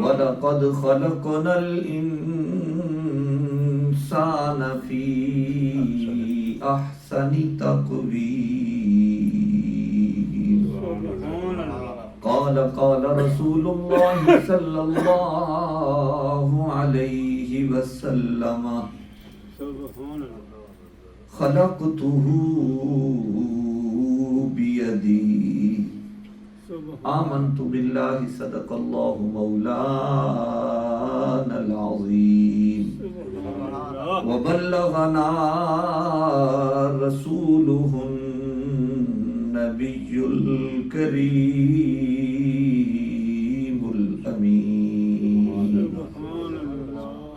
وَلَقَدْ خَلَقْنَا الْإِنسَانَ فِي أَحْسَنِ تَقْوِيمٍ قال رسول الله صلى الله عليه وسلم خلقته بيدي آمنت بالله صدق الله مولانا العظيم وبلغنا رسوله النبي الكريم الأمين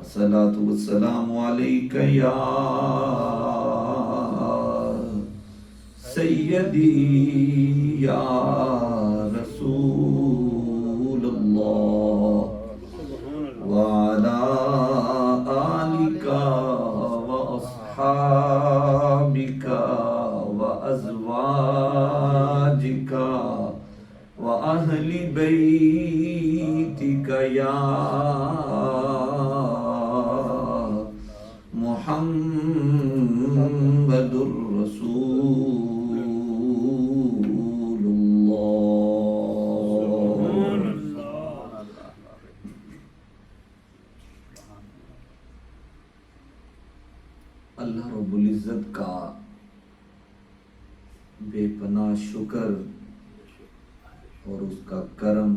الصلاة والسلام عليك يا سيدي يا رسول الله وعلى آلك وأصحابك وأزواجك وأهل بيتك يا محمد رسول اللہ۔ اللہ رب العزت کا بے پناہ شکر اور اس کا کرم،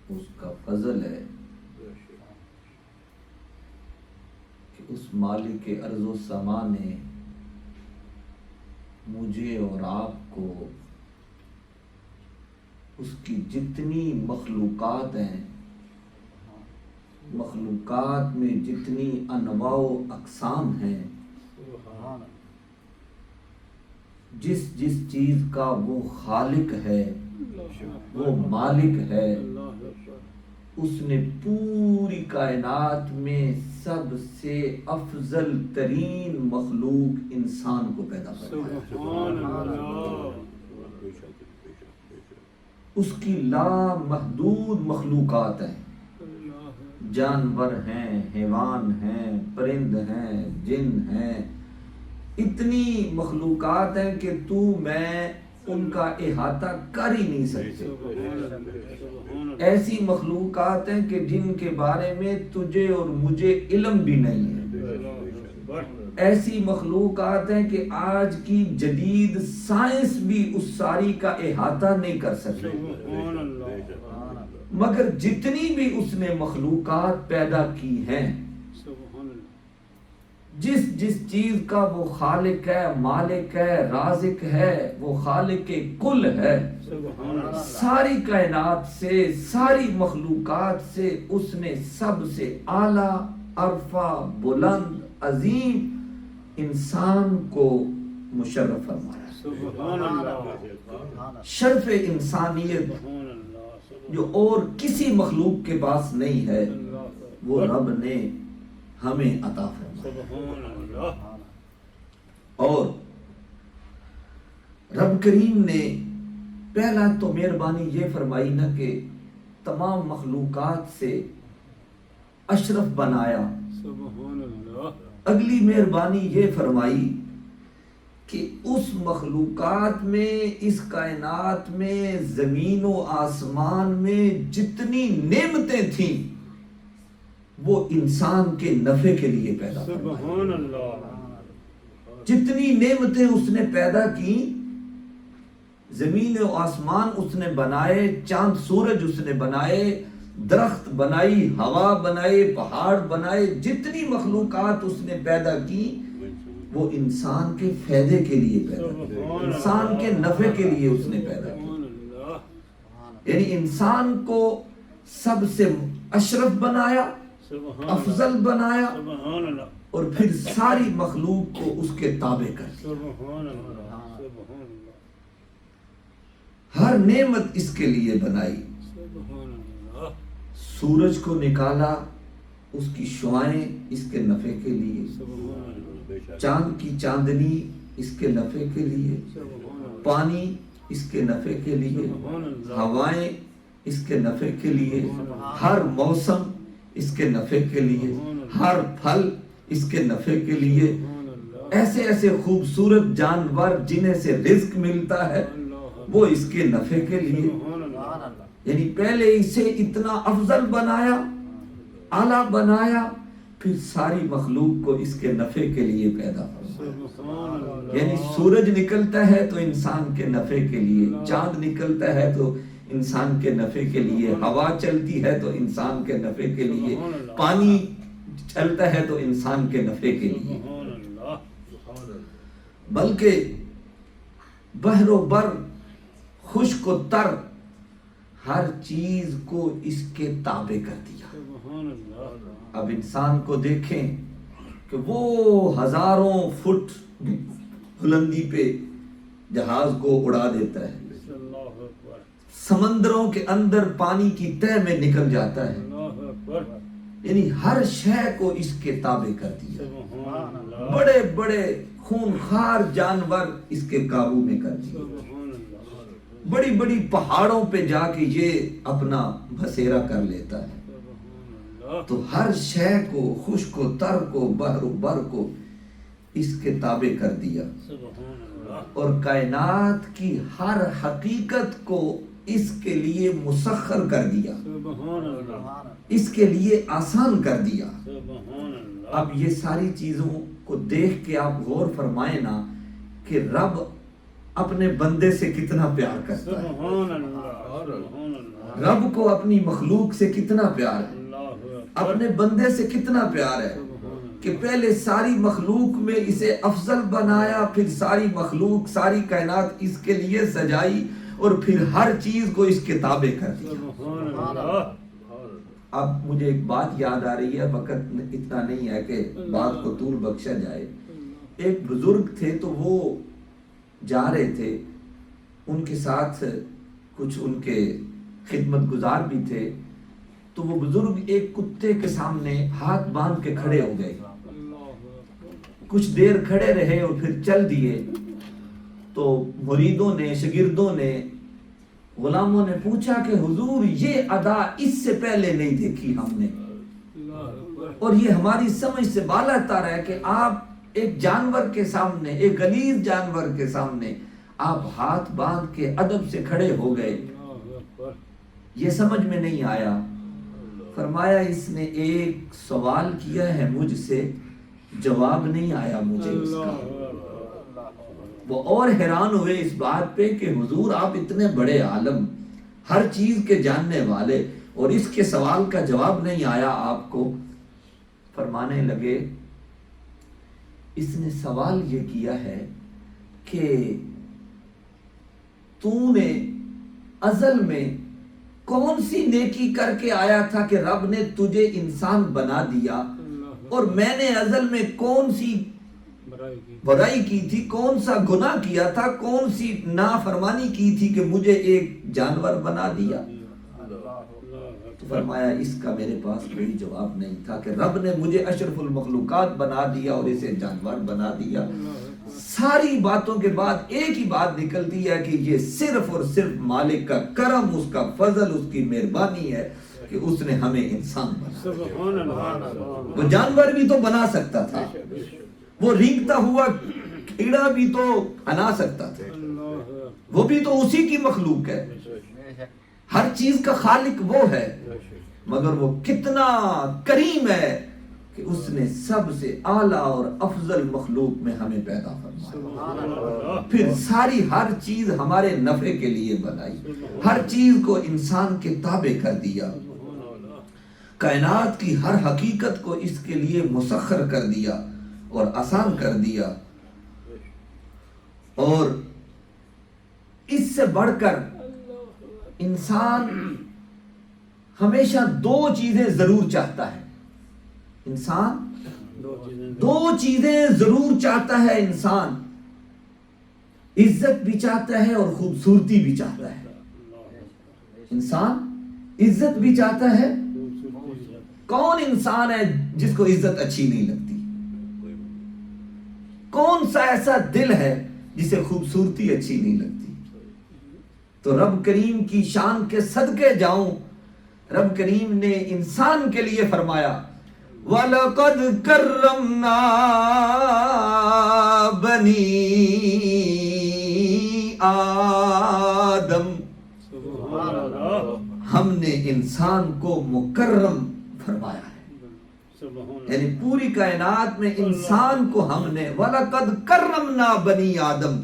اس کا فضل ہے کہ اس مالک ارض و سما نے مجھے اور آپ کو اس کی جتنی مخلوقات ہیں، مخلوقات میں جتنی انواع و اقسام ہیں، جس جس چیز کا وہ خالق ہے، وہ مالک ہے، اس نے پوری کائنات میں سب سے افضل ترین مخلوق انسان کو پیدا فرمایا۔ اس کی لامحدود مخلوقات ہیں، جانور ہیں، حیوان ہیں، پرند ہیں، جن ہیں، اتنی مخلوقات ہیں کہ تو میں ان کا احاطہ کر ہی نہیں سکتے۔ ایسی مخلوقات ہیں کہ جن کے بارے میں تجھے اور مجھے علم بھی نہیں ہے۔ ایسی مخلوقات ہیں کہ آج کی جدید سائنس بھی اس ساری کا احاطہ نہیں کر سکتی، مگر جتنی بھی اس نے مخلوقات پیدا کی ہیں، جس جس چیز کا وہ خالق ہے، مالک ہے، رازق ہے، وہ خالق کل ہے، ساری کائنات سے، ساری مخلوقات سے اس نے سب سے اعلیٰ، ارفع، بلند، عظیم انسان کو مشرف فرمایا۔ شرف انسانیت جو اور کسی مخلوق کے پاس نہیں ہے، وہ رب نے ہمیں عطا فرمایا۔ اور رب کریم نے پہلا تو مہربانی یہ فرمائی نا کہ تمام مخلوقات سے اشرف بنایا۔ اگلی مہربانی یہ فرمائی کہ اس مخلوقات میں، اس کائنات میں، زمین و آسمان میں جتنی نعمتیں تھیں وہ انسان کے نفع کے لیے پیدا فرمائی۔ جتنی نعمتیں اس نے پیدا کی، زمین و آسمان اس نے بنائے، چاند سورج اس نے بنائے، درخت بنائی، ہوا بنائے، پہاڑ بنائے، جتنی مخلوقات اس نے پیدا کی وہ انسان کے فائدے کے لیے پیدا کی، انسان کے نفع کے لیے اس نے پیدا کی۔ یعنی انسان کو سب سے اشرف بنایا، افضل بنایا، اور پھر ساری مخلوق کو اس کے تابع کر دیا۔ ہر نعمت اس کے لیے بنائی۔ سورج کو نکالا، اس کی شعائیں اس کے نفع کے لیے، چاند کی چاندنی اس کے نفع کے لیے، پانی اس کے نفع کے لیے، ہوائیں اس کے نفع کے لیے، ہر موسم اس کے نفع کے لیے، ہر پھل اس کے نفع کے لیے، ایسے ایسے خوبصورت جانور جنہیں سے رزق ملتا ہے وہ اس کے نفع کے لیے. یعنی پہلے اسے اتنا افضل بنایا، اعلیٰ بنایا، پھر ساری مخلوق کو اس کے نفع کے لیے پیدا فرمایا. یعنی سورج نکلتا ہے تو انسان کے نفع کے لیے، چاند نکلتا ہے تو انسان کے نفع کے لیے، ہوا چلتی ہے تو انسان کے نفع کے لیے، پانی چلتا ہے تو انسان کے نفع کے لیے، بلکہ بحر و بر، خشک و تر، ہر چیز کو اس کے تابع کر دیا. اب انسان کو دیکھیں کہ وہ ہزاروں فٹ بلندی پہ جہاز کو اڑا دیتا ہے، سمندروں کے اندر پانی کی تہ میں نکل جاتا ہے، یعنی ہر شے کو اس کے تابع کر دیا. بڑے بڑے خونخوار جانور اس کے قابو میں کر دیے، بڑی بڑی پہاڑوں پہ جا کے یہ اپنا بسیرا کر لیتا ہے. تو ہر شے کو، خشک و تر کو، بحر و بر کو اس کے تابع کر دیا، اور کائنات کی ہر حقیقت کو اس کے لیے مسخر کر دیا، اس کے لیے آسان کر دیا. اب یہ ساری چیزوں کو دیکھ کے آپ غور فرمائیں نا کہ رب اپنے بندے سے کتنا پیار کرتا ہے، رب کو اپنی مخلوق سے کتنا پیار ہے، اپنے بندے سے کتنا پیار ہے کہ پہلے ساری مخلوق میں اسے افضل بنایا، پھر ساری مخلوق، ساری کائنات اس کے لیے سجائی، اور پھر ہر چیز کو اس کے تابع کر دیا. اب مجھے ایک بات یاد آ رہی ہے، وقت اتنا نہیں ہے کہ بات کو طول بخشا جائے. ایک بزرگ تھے تو وہ جا رہے تھے، ان کے ساتھ کچھ ان کے خدمت گزار بھی تھے، تو وہ بزرگ ایک کتے کے سامنے ہاتھ باندھ کے کھڑے ہو گئے. کچھ دیر کھڑے رہے اور پھر چل دیے. تو مریدوں نے، شاگردوں نے، غلاموں نے پوچھا کہ حضور یہ ادا اس سے پہلے نہیں دیکھی ہم نے، اور یہ ہماری سمجھ سے بالا تر ہے کہ آپ ایک جانور کے سامنے، ایک غلیظ جانور کے سامنے آپ ہاتھ باندھ کے ادب سے کھڑے ہو گئے، یہ سمجھ میں نہیں آیا. فرمایا اس نے ایک سوال کیا ہے مجھ سے، جواب نہیں آیا مجھے اس کا. وہ اور حیران ہوئے اس بات پہ کہ حضور آپ اتنے بڑے عالم، ہر چیز کے جاننے والے، اور اس کے سوال کا جواب نہیں آیا آپ کو. فرمانے لگے اس نے سوال یہ کیا ہے کہ تو نے ازل میں کون سی نیکی کر کے آیا تھا کہ رب نے تجھے انسان بنا دیا، اور میں نے ازل میں کون سی برائی کی تھی، کون سا گناہ کیا تھا، کون سی نافرمانی کی تھی کہ مجھے ایک جانور بنا دیا. تو فرمایا اس کا میرے پاس کوئی جواب نہیں تھا کہ رب نے مجھے اشرف المخلوقات بنا دیا اور اسے جانور بنا دیا. ساری باتوں کے بعد ایک ہی بات نکلتی ہے کہ یہ صرف اور صرف مالک کا کرم، اس کا فضل، اس کی مہربانی ہے کہ اس نے ہمیں انسان بنا. وہ جانور بھی تو بنا سکتا تھا، وہ رینگتا ہوا کیڑا بھی تو بنا سکتا تھا، وہ بھی تو اسی کی مخلوق ہے، ہر چیز کا خالق وہ ہے. مگر وہ کتنا کریم ہے کہ اس نے سب سے اعلیٰ اور افضل مخلوق میں ہمیں پیدا فرمایا، پھر ساری ہر چیز ہمارے نفع کے لیے بنائی، ہر چیز کو انسان کے تابع کر دیا، کائنات کی ہر حقیقت کو اس کے لیے مسخر کر دیا اور آسان کر دیا. اور اس سے بڑھ کر انسان ہمیشہ دو چیزیں ضرور چاہتا ہے. انسان دو چیزیں ضرور چاہتا ہے. انسان عزت بھی چاہتا ہے اور خوبصورتی بھی چاہتا ہے. انسان عزت بھی چاہتا ہے. کون انسان ہے جس کو عزت اچھی نہیں لگتی؟ کون سا ایسا دل ہے جسے خوبصورتی اچھی نہیں لگتی؟ تو رب کریم کی شان کے صدقے جاؤں، رب کریم نے انسان کے لیے فرمایا وَلَقَدْ كَرَّمْنَا بَنِي آدم، ہم نے انسان کو مکرم فرمایا ہے، یعنی پوری کائنات میں انسان کو ہم نے وَلَقَدْ كَرَّمْنَا بَنِي آدم،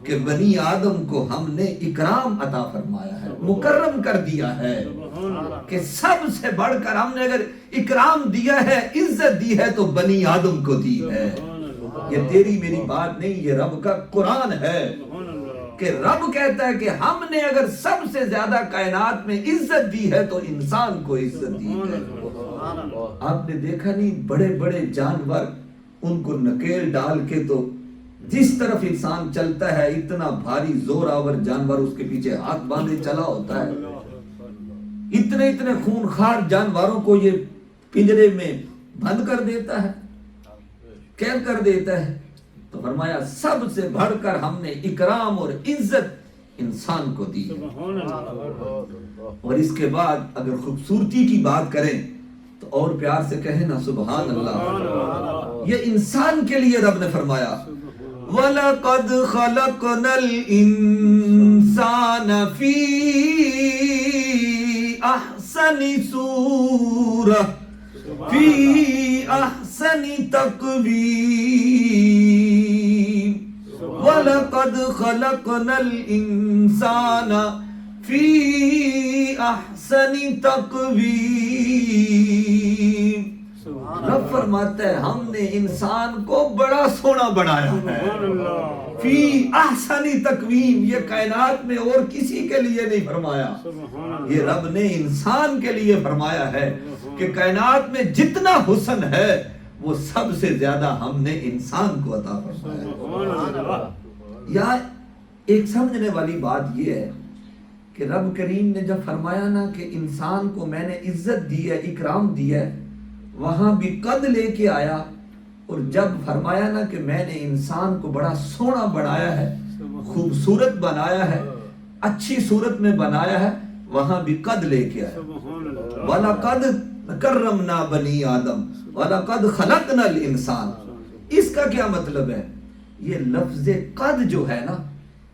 کہ بنی آدم کو ہم نے اکرام عطا فرمایا ہے، مکرم کر دیا ہے، کہ سب سے بڑھ کر ہم نے اگر اکرام دیا ہے، عزت دی ہے تو بنی آدم کو دی ہے۔ یہ تیری میری بات نہیں، یہ رب کا قرآن ہے کہ رب کہتا ہے کہ ہم نے اگر سب سے زیادہ کائنات میں عزت دی ہے تو انسان کو عزت دی ہے۔ آپ نے دیکھا نہیں بڑے بڑے جانور، ان کو نکیل ڈال کے تو جس طرف انسان چلتا ہے اتنا بھاری زور آور جانور اس کے پیچھے ہاتھ باندھے چلا ہوتا ہے، اتنے اتنے خونخوار جانوروں کو یہ پنجرے میں بند کر دیتا ہے، قید کر دیتا ہے۔ تو فرمایا سب سے بڑھ کر ہم نے اکرام اور عزت انسان کو دی ہے۔ اور اس کے بعد اگر خوبصورتی کی بات کریں تو اور پیار سے کہیں نا سبحان اللہ، یہ انسان کے لیے رب نے فرمایا وَلَقَدْ خَلَقْنَا الْإِنسَانَ فِي أَحْسَنِ صُورَةٍ فِي أَحْسَنِ تَقْوِيمٍ وَلَقَدْ خَلَقْنَا الْإِنسَانَ فِي أَحْسَنِ تَقْوِيمٍ۔ رب فرماتا ہے ہم نے انسان کو بڑا سونا بنایا ہے، فی احسن تقویم، یہ کائنات میں اور کسی کے لیے نہیں فرمایا، یہ رب نے انسان کے لیے فرمایا ہے کہ کائنات میں جتنا حسن ہے وہ سب سے زیادہ ہم نے انسان کو عطا فرمایا۔ یا ایک سمجھنے والی بات یہ ہے کہ رب کریم نے جب فرمایا نا کہ انسان کو میں نے عزت دی ہے، اکرام دی ہے، وہاں بھی قد لے کے آیا، اور جب فرمایا نا کہ میں نے انسان کو بڑا سونا بنایا ہے، خوبصورت بنایا ہے، اچھی صورت میں بنایا ہے، وہاں بھی قد لے کے آیا وَلَقَدْ كَرَّمْنَا بَنِي آدم وَلَقَدْ خَلَقْنَا الْإِنسَانَ۔ اس کا کیا مطلب ہے؟ یہ لفظ قد جو ہے نا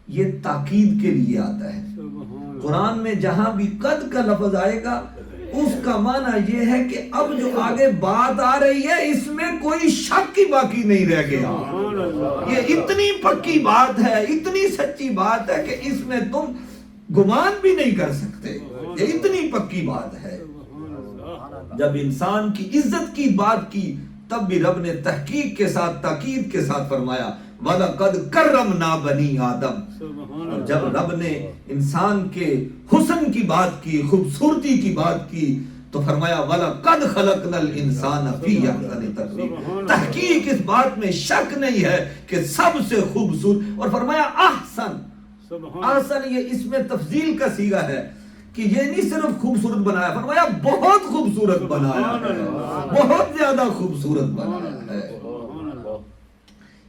یہ تاکید کے لیے آتا ہے۔ قرآن میں جہاں بھی قد کا لفظ آئے گا اس کا معنی یہ ہے کہ اب جو آگے بات آ رہی ہے اس میں کوئی شک ہی باقی نہیں رہ گیا، یہ اتنی پکی بات ہے، اتنی سچی بات ہے کہ اس میں تم گمان بھی نہیں کر سکتے، یہ اتنی پکی بات ہے۔ جب انسان کی عزت کی بات کی تب بھی رب نے تحقیق کے ساتھ تاکید کے ساتھ فرمایا وَلَقَدْ كَرَّمْنَا بَنِي آدم۔ اور جب رب نے انسان کے حسن کی بات کی، خوبصورتی کی بات کی تو فرمایا وَلَقَدْ خَلَقْنَا الْإِنسَانَ فِي أَحْسَنِ تَقْوِيمٍ۔ تحقیق اس بات میں شک نہیں ہے کہ سب سے خوبصورت، اور فرمایا احسن، احسن یہ اس میں تفضیل کا صیغہ ہے کہ یہ نہیں صرف خوبصورت بنایا، فرمایا بہت خوبصورت بنایا ہے، بہت زیادہ خوبصورت بنایا ہے۔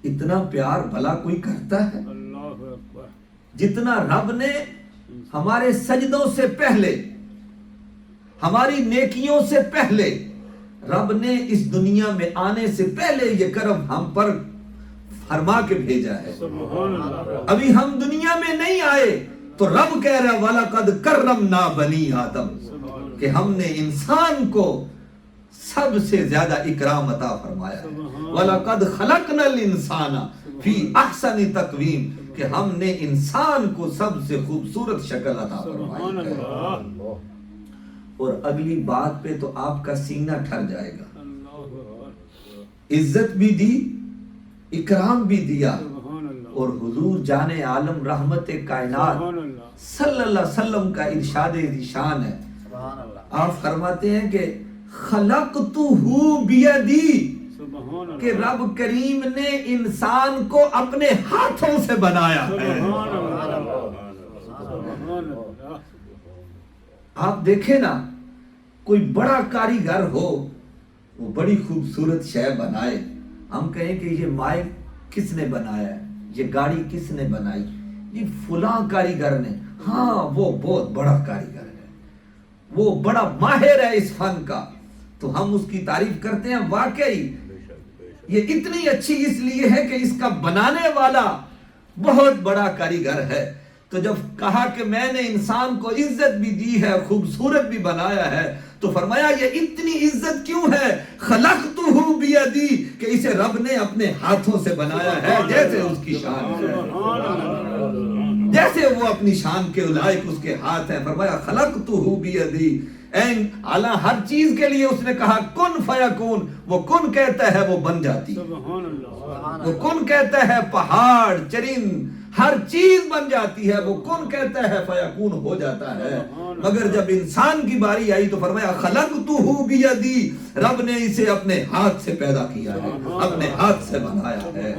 اتنا پیار بھلا کوئی کرتا ہے؟ جتنا رب نے ہمارے سجدوں سے پہلے، ہماری نیکیوں سے پہلے، رب نے اس دنیا میں آنے سے پہلے یہ کرم ہم پر فرما کے بھیجا ہے۔ ابھی ہم دنیا میں نہیں آئے تو رب کہہ رہا وَلَقَدْ كَرَّمْنَا بَنِي آدم، کہ ہم نے انسان کو سب سے زیادہ اکرام عطا فرمایا ہے۔ وَلَقَدْ خَلَقْنَا الْإِنسَانَ فِي أَحْسَنِ تَقْوِيمٍ، کہ ہم نے انسان کو سب سے خوبصورت شکل عطا فرمائی ہے۔ اور اگلی بات پہ تو آپ کا سینہ ٹھر جائے گا، عزت بھی دی، اکرام بھی دیا، اور حضور جان عالم رحمت کائنات صلی اللہ علیہ وسلم کا ارشاد ذیشان ہے، آپ فرماتے ہیں کہ خلقتہ بیدی، کہ رب کریم نے انسان کو اپنے ہاتھوں سے بنایا ہے۔ آپ دیکھیں نا کوئی بڑا کاریگر ہو وہ بڑی خوبصورت شے بنائے، ہم کہیں کہ یہ مائک کس نے بنایا ہے، یہ گاڑی کس نے بنائی، جی فلاں کاریگر نے، ہاں وہ بہت بڑا کاریگر ہے، وہ بڑا ماہر ہے اس فن کا، تو ہم اس کی تعریف کرتے ہیں. واقعی یہ اتنی اچھی اس لیے ہے کہ اس کا بنانے والا بہت بڑا کاریگر ہے. تو جب کہا کہ میں نے انسان کو عزت بھی دی ہے، خوبصورت بھی بنایا ہے، تو فرمایا یہ اتنی عزت کیوں ہے؟ خلقتہ بیدی، کہ اسے رب نے اپنے ہاتھوں سے بنایا ہے، جیسے اس کی شان ہے، جیسے وہ اپنی شان کے لائق اس کے ہاتھ ہیں. فرمایا خلقتہ بیدی، اعلیٰ ہر چیز کے لیے اس نے کہا کن فیکون، وہ کن کہتا ہے وہ بن جاتی ہے، وہ کن کہتا ہے پہاڑ چرند ہر چیز بن جاتی ہے، وہ کن کہتا ہے فیکون ہو جاتا ہے. مگر جب انسان کی باری آئی تو فرمایا خلقتہ بیدی، رب نے اسے اپنے ہاتھ سے پیدا کیا ہے، اپنے ہاتھ سے بنایا ہے.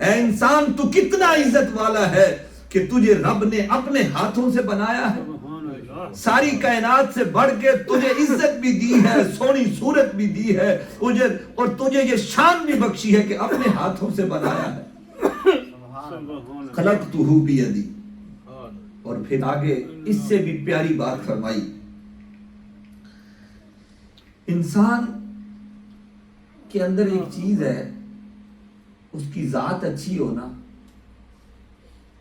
اے انسان تو کتنا عزت والا ہے کہ تجھے رب نے اپنے ہاتھوں سے بنایا ہے. ساری کائنات سے بڑھ کے تجھے عزت بھی دی ہے، سونی صورت بھی دی ہے، اور تجھے یہ شان بھی بخشی ہے کہ اپنے ہاتھوں سے بنایا ہے. خلقتہ بیدی. اور پھر آگے اس سے بھی پیاری بات فرمائی، انسان کے اندر ایک چیز ہے، اس کی ذات اچھی ہو نا،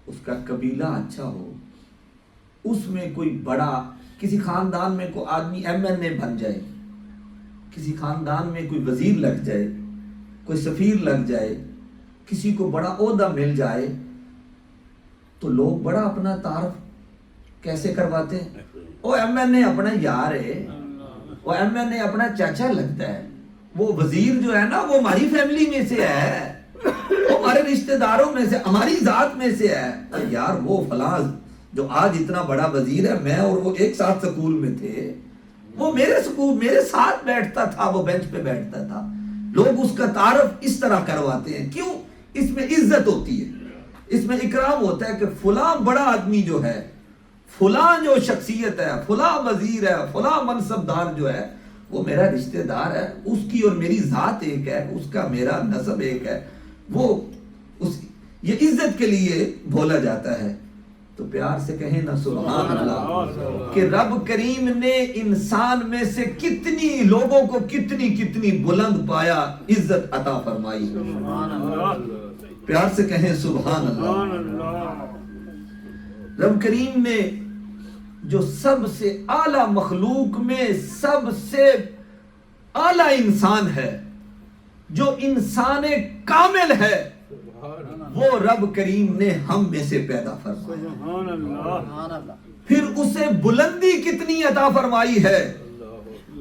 اس کا قبیلہ اچھا ہو، اس میں کوئی بڑا، کسی خاندان میں کوئی آدمی ایم این اے بن جائے، کسی خاندان میں کوئی وزیر لگ جائے، کوئی سفیر لگ جائے، کسی کو بڑا عہدہ مل جائے، تو لوگ بڑا اپنا تعارف کیسے کرواتے ہیں؟ وہ ایم این اے اپنا یار ہے، وہ ایم این اے اپنا چاچا لگتا ہے، وہ وزیر جو ہے نا وہ ہماری فیملی میں سے ہے، وہ ہمارے رشتہ داروں میں سے، ہماری ذات میں سے ہے. یار وہ فلاں جو آج اتنا بڑا وزیر ہے، میں اور وہ ایک ساتھ سکول میں تھے، وہ میرے سکول میرے ساتھ بیٹھتا تھا، وہ بینچ پہ بیٹھتا تھا. لوگ اس کا تعارف اس طرح کرواتے ہیں. کیوں؟ اس میں عزت ہوتی ہے، اس میں اکرام ہوتا ہے کہ فلاں بڑا آدمی جو ہے، فلاں جو شخصیت ہے، فلاں وزیر ہے، فلاں منصب دار جو ہے، وہ میرا رشتہ دار ہے، اس کی اور میری ذات ایک ہے، اس کا میرا نسب ایک ہے. وہ یہ عزت کے لیے بولا جاتا ہے. تو پیار سے کہیں نا سبحان اللہ، کہ رب کریم نے انسان میں سے کتنی لوگوں کو کتنی بلند پایا، عزت عطا فرمائی. پیار سے کہیں سبحان اللہ. رب کریم نے جو سب سے اعلیٰ مخلوق میں سب سے اعلیٰ انسان ہے، جو انسان کامل ہے، وہ رب کریم نے ہم میں سے پیدا فرمایا. پھر اسے بلندی کتنی عطا فرمائی ہے.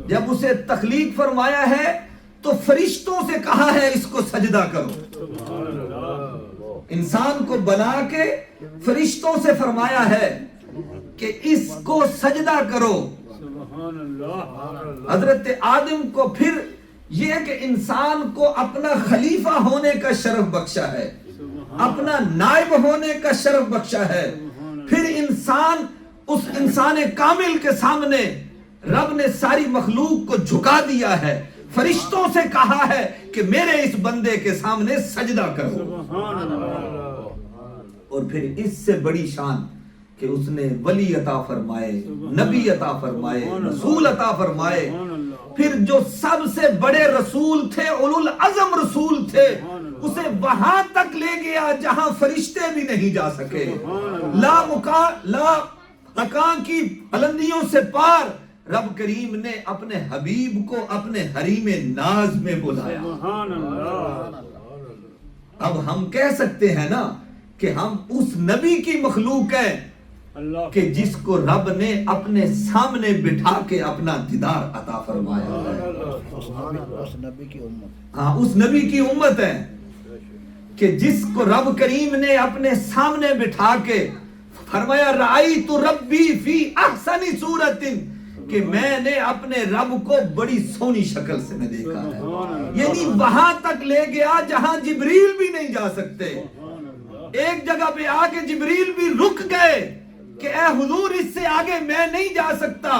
جب اسے تخلیق فرمایا ہے تو فرشتوں سے کہا ہے اس کو سجدہ کرو. انسان کو بنا کے فرشتوں سے فرمایا ہے کہ اس کو سجدہ کرو. حضرت آدم کو پھر یہ کہ انسان کو اپنا خلیفہ ہونے کا شرف بخشا ہے، اپنا نائب ہونے کا شرف بخشا ہے. پھر انسان، اس انسان کامل کے سامنے رب نے ساری مخلوق کو جھکا دیا ہے، فرشتوں سے کہا ہے کہ میرے اس بندے کے سامنے سجدہ کرو. اور پھر اس سے بڑی شان کہ اس نے ولی عطا فرمائے، نبی عطا فرمائے، رسول عطا فرمائے. پھر جو سب سے بڑے رسول تھے، اولو العزم رسول تھے، اسے وہاں تک لے گیا جہاں فرشتے بھی نہیں جا سکے. لا مکان کی بلندیوں سے پار رب کریم نے اپنے حبیب کو اپنے حریم ناز میں بلایا. اب ہم کہہ سکتے ہیں نا کہ ہم اس نبی کی مخلوق ہیں کہ جس کو رب نے اپنے سامنے بٹھا کے اپنا دیدار عطا فرمایا ہے. ہاں، اس نبی کی امت ہے کہ جس کو رب کریم نے اپنے سامنے بٹھا کے فرمایا رأیت ربی فی احسن صورت، کہ میں نے اپنے رب کو بڑی سونی شکل سے میں دیکھا ہے. یعنی وہاں تک لے گیا جہاں جبریل بھی نہیں جا سکتے. ایک جگہ پہ آ کے جبریل بھی رک گئے کہ اے حضور اس سے آگے میں نہیں جا سکتا،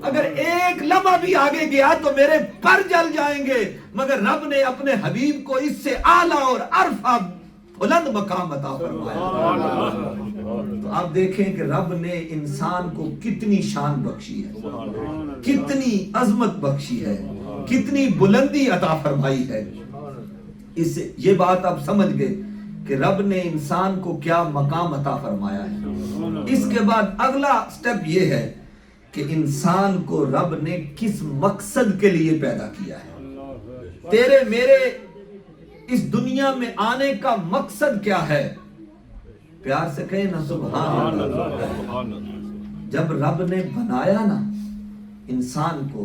اگر ایک لمحہ بھی آگے گیا تو میرے پر جل جائیں گے. مگر رب نے اپنے حبیب کو اس سے اعلیٰ اور عرفہ بلند مقام عطا فرمایا. تو آپ دیکھیں کہ رب نے انسان کو کتنی شان بخشی ہے، کتنی عظمت بخشی ہے، کتنی بلندی عطا فرمائی ہے۔ اس سے یہ بات آپ سمجھ گئے کہ رب نے انسان کو کیا مقام عطا فرمایا ہے۔ اس کے بعد اگلا سٹیپ یہ ہے کہ انسان کو رب نے کس مقصد کے لیے پیدا کیا ہے۔ تیرے میرے اس دنیا میں آنے کا مقصد کیا ہے؟ پیار سے کہیں نا سبحان اللہ۔ جب رب نے بنایا نا انسان کو،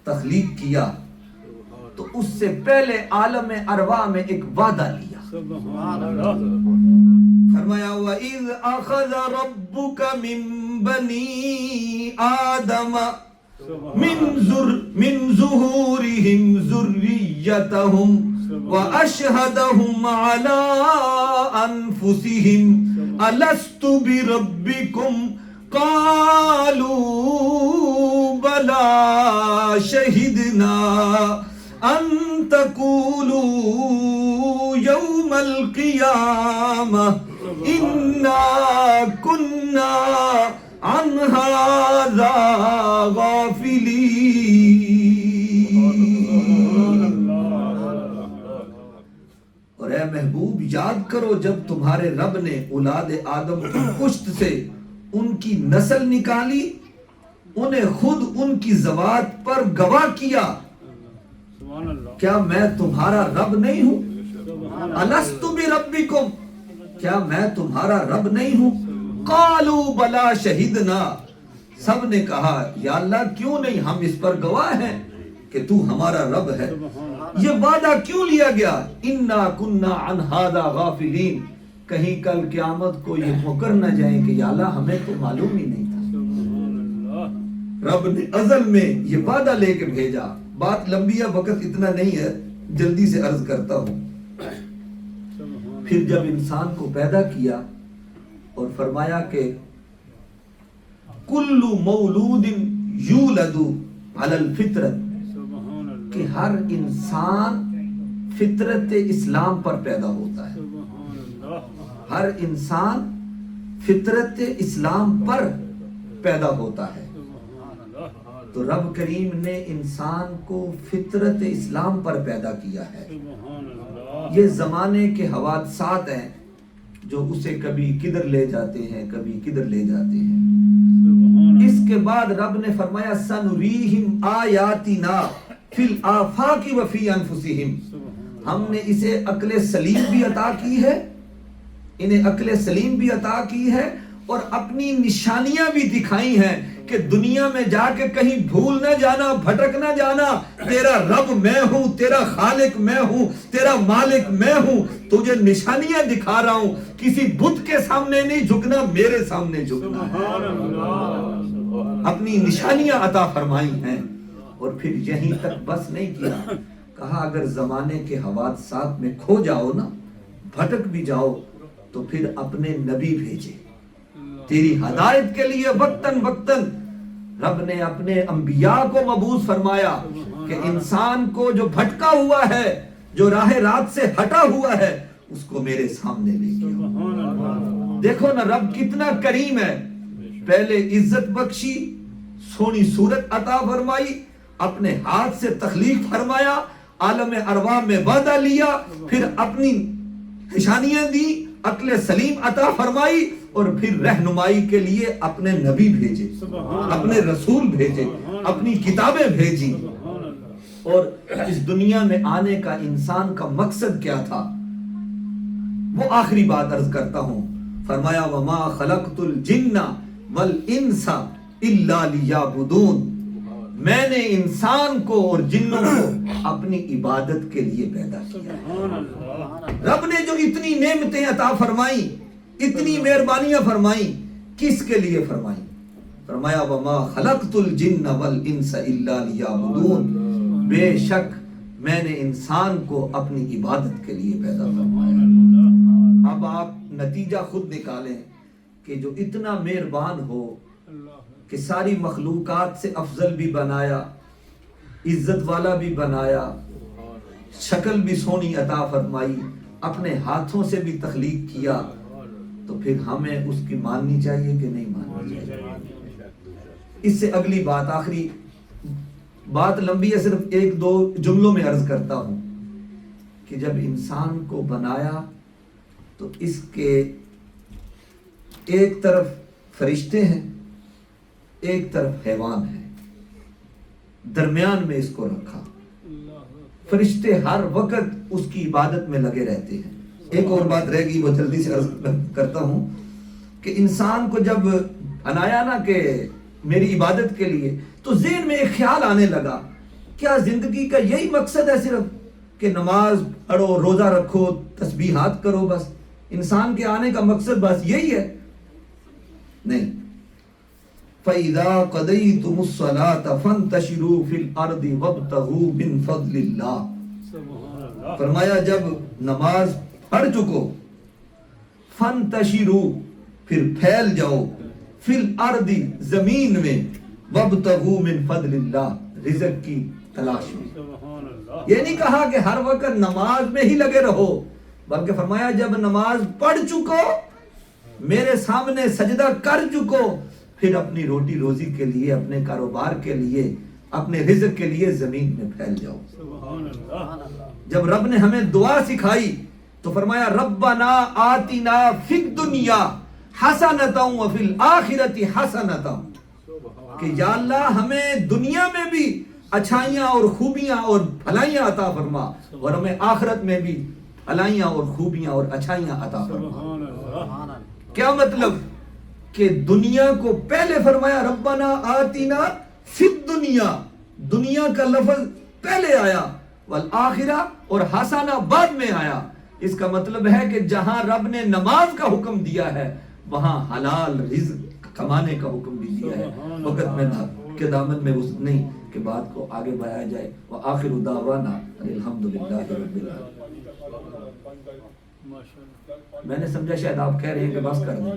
تخلیق کیا، تو اس سے پہلے عالم ارواح میں ایک وعدہ لیا۔ فرمایا وَإِذْ أَخَذَ رَبُّكَ مِن بَنِي آدَمَ مِن ظُهُورِهِمْ ذُرِّيَّتَهُمْ وَأَشْهَدَهُمْ عَلَىٰ أَنفُسِهِمْ أَلَسْتُ بِرَبِّكُمْ قَالُوا بَلَىٰ شَهِدْنَا أَن تَقُولُوا يَوْمَ الْقِيَامَةِ إِنَّا كُنَّا عَنْ هَٰذَا غَافِلِينَ۔ اور اے محبوب یاد کرو جب تمہارے رب نے اولاد آدم کی پشت سے ان کی نسل نکالی، انہیں خود ان کی ذوات پر گواہ کیا، کیا میں تمہارا رب نہیں ہوں؟ الستُ بربکم، کیا میں تمہارا رب نہیں ہوں؟ قالوا بلا شہدنا، سب نے کہا یا اللہ کیوں نہیں، ہم اس پر گواہ ہیں کہ تو ہمارا رب ہے۔ یہ وعدہ کیوں لیا گیا؟ انا کنا عن ھذا غافلین، کہیں کل قیامت کو یہ مکر نہ جائیں کہ یا اللہ ہمیں تو معلوم ہی نہیں تھا۔ رب نے ازل میں یہ وعدہ لے کے بھیجا۔ بات لمبی ہے، وقت اتنا نہیں ہے، جلدی سے عرض کرتا ہوں۔ پھر جب انسان کو پیدا کیا اور فرمایا کہ کل مولود یولد علی الفطرت، کہ ہر انسان فطرت اسلام پر پیدا ہوتا ہے، ہر انسان فطرت اسلام پر پیدا ہوتا ہے۔ تو رب کریم نے انسان کو فطرت اسلام پر پیدا کیا ہے۔ یہ زمانے کے حوادثات ہیں جو اسے کبھی کدھر لے جاتے ہیں، کبھی کدھر لے جاتے ہیں۔ اس کے بعد رب نے فرمایا سنریہم آیاتنا فی الآفاق وفی انفسہم، ہم نے اسے عقل سلیم بھی عطا کی ہے، انہیں عقل سلیم بھی عطا کی ہے، اور اپنی نشانیاں بھی دکھائی ہیں کہ دنیا میں جا کے کہیں بھول نہ جانا، بھٹک نہ جانا، تیرا رب میں ہوں، تیرا خالق میں ہوں، تیرا مالک میں ہوں، تجھے نشانیاں دکھا رہا ہوں، کسی بت کے سامنے نہیں جھکنا، میرے سامنے جھکنا ہے۔ اپنی نشانیاں عطا فرمائی ہیں۔ اور پھر یہیں تک بس نہیں کیا، کہا اگر زمانے کے حوادثات میں کھو جاؤ نا، بھٹک بھی جاؤ، تو پھر اپنے نبی بھیجے تیری ہدایت کے لیے۔ وقتاً وقتاً رب نے اپنے انبیاء کو مبعوث فرمایا کہ انسان کو جو بھٹکا ہوا ہے، جو راہ رات سے ہٹا ہوا ہے، اس کو میرے سامنے لے کے آؤ۔ دیکھو نا رب کتنا کریم ہے، پہلے عزت بخشی، سونی صورت عطا فرمائی، اپنے ہاتھ سے تخلیق فرمایا، عالم ارواح میں وعدہ لیا، پھر اپنی نشانیاں دی، عقل سلیم عطا فرمائی، اور پھر رہنمائی کے لیے اپنے نبی بھیجے، اپنے رسول بھیجے، اپنی کتابیں بھیجی۔ اور اس دنیا میں آنے کا انسان کا مقصد کیا تھا، وہ آخری بات عرض کرتا ہوں۔ فرمایا وما خلقت الجن والانس الا لیعبدون، میں نے انسان کو اور جنوں کو اپنی عبادت کے لیے پیدا کیا۔ رب نے جو اتنی نعمتیں عطا فرمائی، اتنی مہربانیاں فرمائی، کس کے لیے فرمائی؟ فرمایا وما خلقت الجن والانس الا لیعبدون، بے شک میں نے انسان کو اپنی عبادت کے لیے پیدا فرمایا۔ اب آپ نتیجہ خود نکالیں کہ جو اتنا مہربان ہو کہ ساری مخلوقات سے افضل بھی بنایا، عزت والا بھی بنایا، شکل بھی سونی عطا فرمائی، اپنے ہاتھوں سے بھی تخلیق کیا، تو پھر ہمیں اس کی ماننی چاہیے کہ نہیں ماننی چاہیے. اس سے اگلی بات، آخری بات لمبی ہے، صرف ایک دو جملوں میں عرض کرتا ہوں کہ جب انسان کو بنایا تو اس کے ایک طرف فرشتے ہیں، ایک طرف حیوان ہے، درمیان میں اس کو رکھا. فرشتے ہر وقت اس کی عبادت میں لگے رہتے ہیں. ایک اور بات رہ گئی، وہ جلدی سے عرض کرتا ہوں کہ انسان کو جب بنایا نا کہ میری عبادت کے لیے، تو ذہن میں ایک خیال آنے لگا، کیا زندگی کا یہی مقصد ہے صرف کہ نماز پڑھو، روزہ رکھو، تسبیحات کرو، بس انسان کے آنے کا مقصد بس یہی ہے؟ نہیں. فَإِذَا قَضَيْتُمُ الصَّلَاةَ فَانْتَشِرُوا فِي الْأَرْضِ وَابْتَغُوا مِنْ فَضْلِ اللَّهِ. فرمایا جب نماز پڑھ چکو، فَانْتَشِرُوا پھر پھیل جاؤ، فِي الْأَرْضِ زمین میں، وَابْتَغُوا مِنْ فَضْلِ اللَّهِ رزق کی تلاش میں. یہ نہیں کہا کہ ہر وقت نماز میں ہی لگے رہو، بلکہ فرمایا جب نماز پڑھ چکو، میرے سامنے سجدہ کر چکو، پھر اپنی روٹی روزی کے لیے، اپنے کاروبار کے لیے، اپنے رزق کے لیے زمین میں پھیل جاؤ. جب رب نے ہمیں دعا سکھائی تو فرمایا ربنا آتنا فی الدنیا حسنۃ وفی الآخرۃ حسنۃ، کہ یا اللہ ہمیں دنیا میں بھی اچھائیاں اور خوبیاں اور بھلائیاں عطا فرما، اور ہمیں آخرت میں بھی بھلائیاں اور خوبیاں اور اچھائیاں عطا فرما. کیا مطلب؟ کہ دنیا کو پہلے فرمایا ربنا آتنا فی الدنیا، دنیا کا لفظ پہلے آیا، والآخرہ اور حسنہ بعد میں آیا. اس کا مطلب ہے کہ جہاں رب نے نماز کا حکم دیا ہے وہاں حلال رزق کمانے کا حکم بھی دیا ہے. وقت میں کے دامن میں وسعت نہیں کہ بات کو آگے بڑھایا جائے. وآخر دعوانا الحمدللہ رب العالمین. میں نے سمجھا شاید آپ کہہ رہے ہیں کہ بس کر دیں.